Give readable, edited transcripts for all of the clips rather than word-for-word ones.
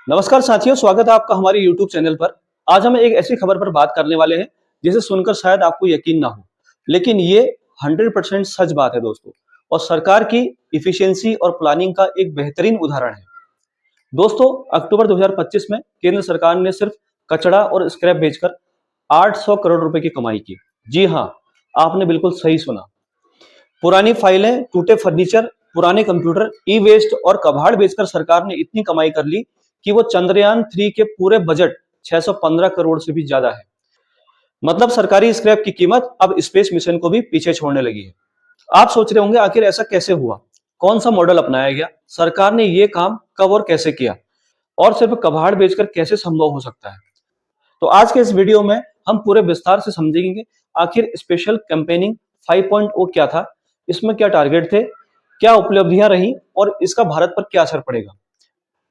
नमस्कार साथियों, स्वागत है आपका हमारे YouTube चैनल पर। आज हम एक ऐसी खबर पर बात करने वाले हैं जिसे सुनकर शायद आपको यकीन ना हो, लेकिन ये 100% सच बात है दोस्तों, और सरकार की इफिशियंसी और प्लानिंग का एक बेहतरीन उदाहरण है। दोस्तों, अक्टूबर 2025 में केंद्र सरकार ने सिर्फ कचरा और स्क्रैप बेचकर 800 करोड़ रुपए की कमाई की। जी हाँ, आपने बिल्कुल सही सुना। पुरानी फाइलें, टूटे फर्नीचर, पुराने कंप्यूटर, ई वेस्ट और कबाड़ बेचकर सरकार ने इतनी कमाई कर ली कि वो चंद्रयान 3 के पूरे बजट 615 करोड़ से भी ज्यादा है। मतलब सरकारी स्क्रैप की कीमत अब स्पेस मिशन को भी पीछे छोड़ने लगी है। आप सोच रहे होंगे आखिर ऐसा कैसे हुआ, कौन सा मॉडल अपनाया गया, सरकार ने ये काम कब और कैसे किया, और सिर्फ कबाड़ बेचकर कैसे संभव हो सकता है। तो आज के इस वीडियो में हम पूरे विस्तार से समझेंगे आखिर स्पेशल कैंपेनिंग 5.0 क्या था, इसमें क्या टारगेट थे, क्या उपलब्धियां रही और इसका भारत पर क्या असर पड़ेगा।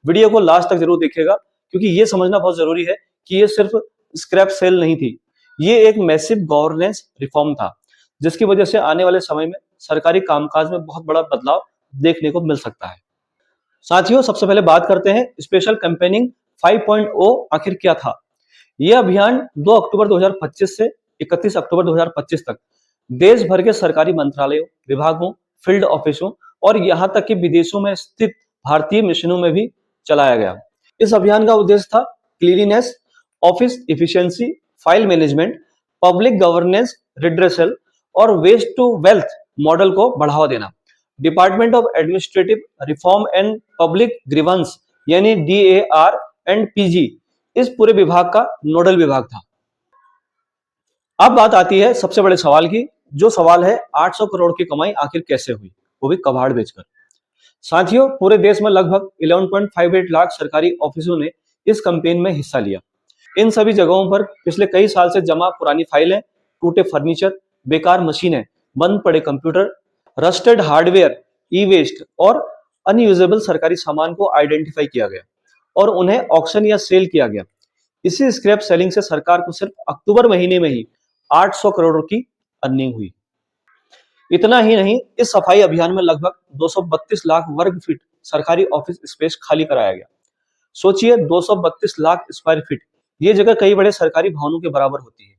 वीडियो को लास्ट तक जरूर देखिएगा, क्योंकि ये समझना बहुत जरूरी है कि ये सिर्फ स्क्रैप सेल नहीं थी, ये एक मैसिव गवर्नेंस रिफॉर्म था, जिसकी वजह से आने वाले समय में सरकारी कामकाज में बहुत बड़ा बदलाव देखने को मिल सकता है। साथियों, सबसे पहले बात करते हैं स्पेशल कैंपेनिंग 5.0 आखिर क्या था। यह अभियान 2 अक्टूबर 2025 से 31 अक्टूबर 2025 तक देश भर के सरकारी मंत्रालयों, विभागों, फील्ड ऑफिसों और यहां तक कि विदेशों में स्थित भारतीय मिशनों में भी चलाया गया। इस अभियान का उद्देश्य था cleanliness, office efficiency, file management, public governance, redressal और वेस्ट टू वेल्थ मॉडल को बढ़ावा देना। Department of administrative reform and public grievance यानी DAR एंड PG इस पूरे विभाग का नोडल विभाग था। अब बात आती है सबसे बड़े सवाल की, जो सवाल है 800 करोड़ की कमाई आखिर कैसे हुई, वो भी कबाड़ बेचकर। साथियों, पूरे देश में लगभग 11.58 लाख सरकारी ऑफिसों ने इस कैंपेन में हिस्सा लिया। इन सभी जगहों पर पिछले कई साल से जमा पुरानी फाइलें, टूटे फर्नीचर, बेकार मशीनें, बंद पड़े कंप्यूटर, रस्टेड हार्डवेयर, ई वेस्ट और अनयूजेबल सरकारी सामान को आइडेंटिफाई किया गया और उन्हें ऑक्शन या सेल किया गया। इसी स्क्रैप सेलिंग से सरकार को सिर्फ अक्टूबर महीने में ही 800 करोड़ की अर्निंग हुई। इतना ही नहीं, इस सफाई अभियान में लगभग 232 लाख वर्ग फीट सरकारी ऑफिस स्पेस खाली कराया गया। सोचिए, 232 लाख स्क्वायर फीट, ये जगह कई बड़े सरकारी भवनों के बराबर होती है।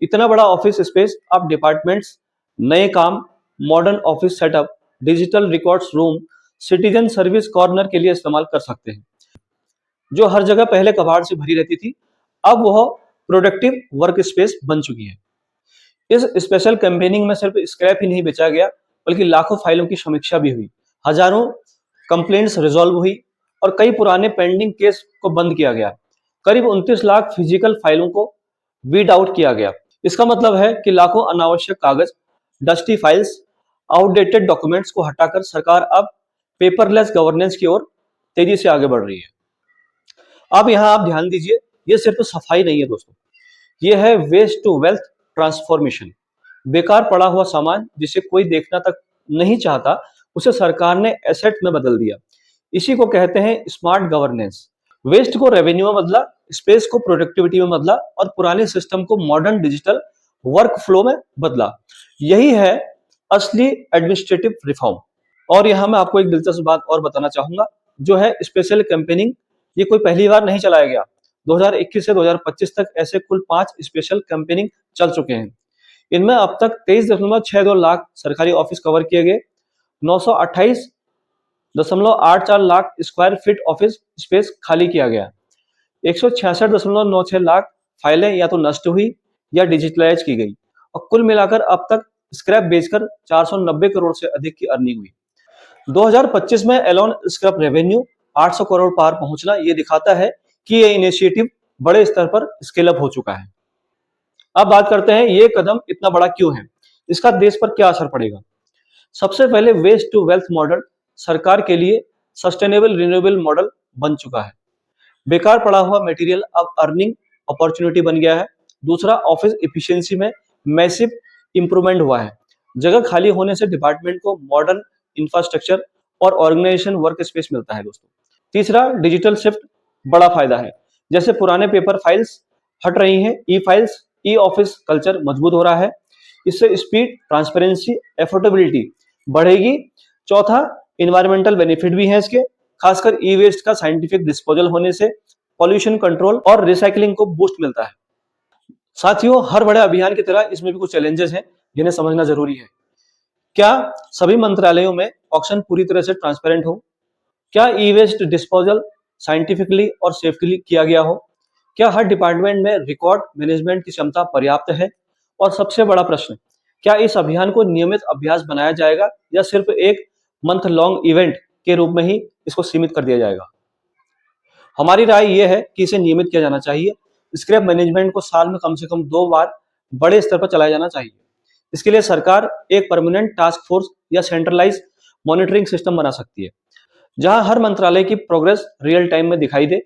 इतना बड़ा ऑफिस स्पेस आप डिपार्टमेंट्स, नए काम, modern office setup, digital records room, citizen service corner के लिए इस्तेमाल कर सकते हैं। जो हर जगह पहले कबाड़ से भरी रहती थी, अब वह प्रोडक्टिव वर्क स्पेस बन चुकी है। इस स्पेशल कैंपेनिंग में सिर्फ स्क्रैप ही नहीं बेचा गया, बल्कि लाखों फाइलों की समीक्षा भी हुई, हजारों कंप्लेंट्स रिजॉल्व हुई और कई पुराने पेंडिंग केस को बंद किया गया। करीब 29 लाख फिजिकल फाइलों को वीड आउट किया गया। इसका मतलब है कि लाखों अनावश्यक कागज, डस्टी फाइल्स, आउटडेटेड डॉक्यूमेंट्स को हटाकर सरकार अब पेपरलेस गवर्नेंस की ओर तेजी से आगे बढ़ रही है। अब यहां आप ध्यान दीजिए, यह सिर्फ सफाई नहीं है दोस्तों, यह है वेस्ट टू वेल्थ ट्रांसफॉर्मेशन। बेकार पड़ा हुआ सामान जिसे कोई देखना तक नहीं चाहता, उसे सरकार ने एसेट में बदल दिया। इसी को कहते हैं स्मार्ट गवर्नेंस। वेस्ट को रेवेन्यू में बदला, स्पेस को प्रोडक्टिविटी में बदला और पुराने सिस्टम को मॉडर्न डिजिटल वर्क फ्लो में बदला। यही है असली एडमिनिस्ट्रेटिव रिफॉर्म। और यहां मैं आपको एक दिलचस्प बात और बताना चाहूंगा, जो है स्पेशल कैंपेनिंग। ये कोई पहली बार नहीं चलाया गया। 2021 से 2025 तक ऐसे कुल 5 स्पेशल कैंपेनिंग चल चुके हैं। इनमें अब तक 23.62 लाख सरकारी ऑफिस कवर किए गए, 928.84 lakh square feet office space खाली किया गया, 166.96 लाख फाइलें या तो नष्ट हुई या डिजिटलाइज की गई, और कुल मिलाकर अब तक स्क्रैप बेचकर 490 करोड़ से अधिक की अर्निंग हुई। 2025 में एलोन स्क्रैप रेवेन्यू 800 करोड़ पार पहुंचना ये दिखाता है कि ये इनिशिएटिव बड़े स्तर पर स्केल अप हो चुका है। अब बात करते हैं ये कदम इतना बड़ा क्यों है, इसका देश पर क्या असर पड़ेगा। सबसे पहले वेस्ट टू वेल्थ मॉडल सरकार के लिए सस्टेनेबल रिन्यूएबल मॉडल बन चुका है। बेकार पड़ा हुआ मटेरियल अब अर्निंग अपॉर्चुनिटी बन गया है। दूसरा, ऑफिस एफिशिएंसी में मैसिव इंप्रूवमेंट हुआ है। जगह खाली होने से डिपार्टमेंट को मॉडर्न इंफ्रास्ट्रक्चर और ऑर्गेनाइजेशन वर्क स्पेस मिलता है दोस्तों। तीसरा, डिजिटल शिफ्ट बड़ा फायदा है। जैसे पुराने पेपर फाइल्स हट रही हैं, ई फाइल्स, ई ऑफिस कल्चर मजबूत हो रहा है। इससे स्पीड, ट्रांसपेरेंसी, एफोर्डेबिलिटी बढ़ेगी। चौथा, इन्वायरमेंटल बेनिफिट भी है इसके, खासकर ई वेस्ट का साइंटिफिक डिस्पोजल होने से पॉल्यूशन कंट्रोल और रिसाइकलिंग को बूस्ट मिलता है। साथियों, हर बड़े अभियान की तरह इसमें भी कुछ चैलेंजेस हैं जिन्हें समझना जरूरी है। क्या सभी मंत्रालयों में ऑक्शन पूरी तरह से ट्रांसपेरेंट हो? क्या ई वेस्ट डिस्पोजल साइंटिफिकली और सेफ्टली किया गया हो? क्या हर डिपार्टमेंट में रिकॉर्ड मैनेजमेंट की क्षमता पर्याप्त है? और सबसे बड़ा प्रश्न, क्या इस अभियान को नियमित अभ्यास बनाया जाएगा या सिर्फ एक मंथ लॉन्ग इवेंट के रूप में ही इसको सीमित कर दिया जाएगा? हमारी राय यह है कि इसे नियमित किया जाना चाहिए। स्क्रैप मैनेजमेंट को साल में कम से कम 2 बार बड़े स्तर पर चलाया जाना चाहिए। इसके लिए सरकार एक परमानेंट टास्क फोर्स या सेंट्रलाइज मॉनिटरिंग सिस्टम बना सकती है, जहां हर मंत्रालय की प्रोग्रेस रियल टाइम में दिखाई दे।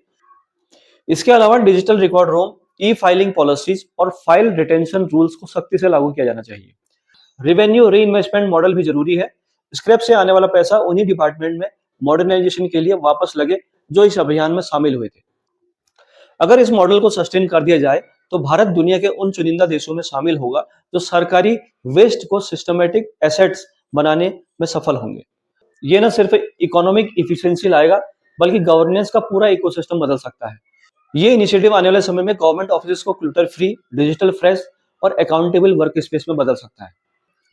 इसके अलावा डिजिटल रिकॉर्ड रूम, ई फाइलिंग पॉलिसीज और फाइल रिटेंशन रूल्स को सख्ती से लागू किया जाना चाहिए। रेवेन्यू री इन्वेस्टमेंट मॉडल भी जरूरी है। स्क्रैप से आने वाला पैसा उन्हीं डिपार्टमेंट में मॉडर्नाइजेशन के लिए वापस लगे जो इस अभियान में शामिल हुए थे। अगर इस मॉडल को सस्टेन कर दिया जाए तो भारत दुनिया के उन चुनिंदा देशों में शामिल होगा जो सरकारी वेस्ट को सिस्टमेटिक एसेट्स बनाने में सफल होंगे। ये न सिर्फ इकोनॉमिक इफिशिएंसी लाएगा बल्कि गवर्नेंस का पूरा इकोसिस्टम बदल सकता है। ये इनिशिएटिव आने वाले समय में गवर्नमेंट ऑफिस को क्लटर फ्री, डिजिटल फ्रेश और अकाउंटेबल वर्क स्पेस में बदल सकता है।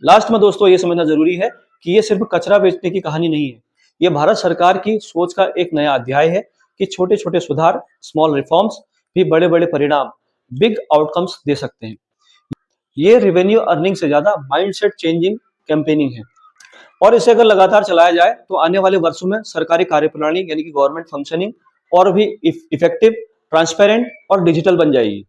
लास्ट में दोस्तों ये समझना जरूरी है कि ये सिर्फ कचरा बेचने की कहानी नहीं है। ये भारत सरकार की सोच का एक नया अध्याय है कि छोटे छोटे सुधार, स्मॉल रिफॉर्म्स भी बड़े बड़े परिणाम, बिग आउटकम्स दे सकते हैं। ये रेवेन्यू अर्निंग से ज्यादा माइंडसेट चेंजिंग कैंपेनिंग है और इसे अगर लगातार चलाया जाए तो आने वाले वर्षों में सरकारी कार्यप्रणाली यानी कि गवर्नमेंट फंक्शनिंग और भी इफेक्टिव, ट्रांसपेरेंट और डिजिटल बन जाएगी।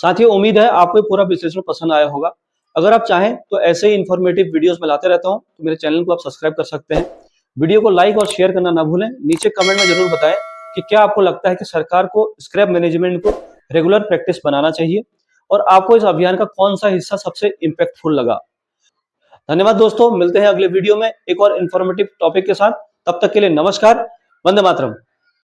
साथियों, उम्मीद है आपको ये पूरा विश्लेषण पसंद आया होगा। अगर आप चाहें तो ऐसे ही इंफॉर्मेटिव वीडियोस मैं लाते रहता हूं, तो मेरे चैनल को आप सब्सक्राइब कर सकते हैं। वीडियो को लाइक और शेयर करना ना भूलें। नीचे कमेंट में जरूर बताएं कि क्या आपको लगता है कि सरकार को स्क्रैप मैनेजमेंट को रेगुलर प्रैक्टिस बनाना चाहिए और आपको इस अभियान का कौन सा हिस्सा सबसे इम्पैक्टफुल लगा। धन्यवाद दोस्तों, मिलते हैं अगले वीडियो में एक और इन्फॉर्मेटिव टॉपिक के साथ। तब तक के लिए नमस्कार, वंदे मातरम।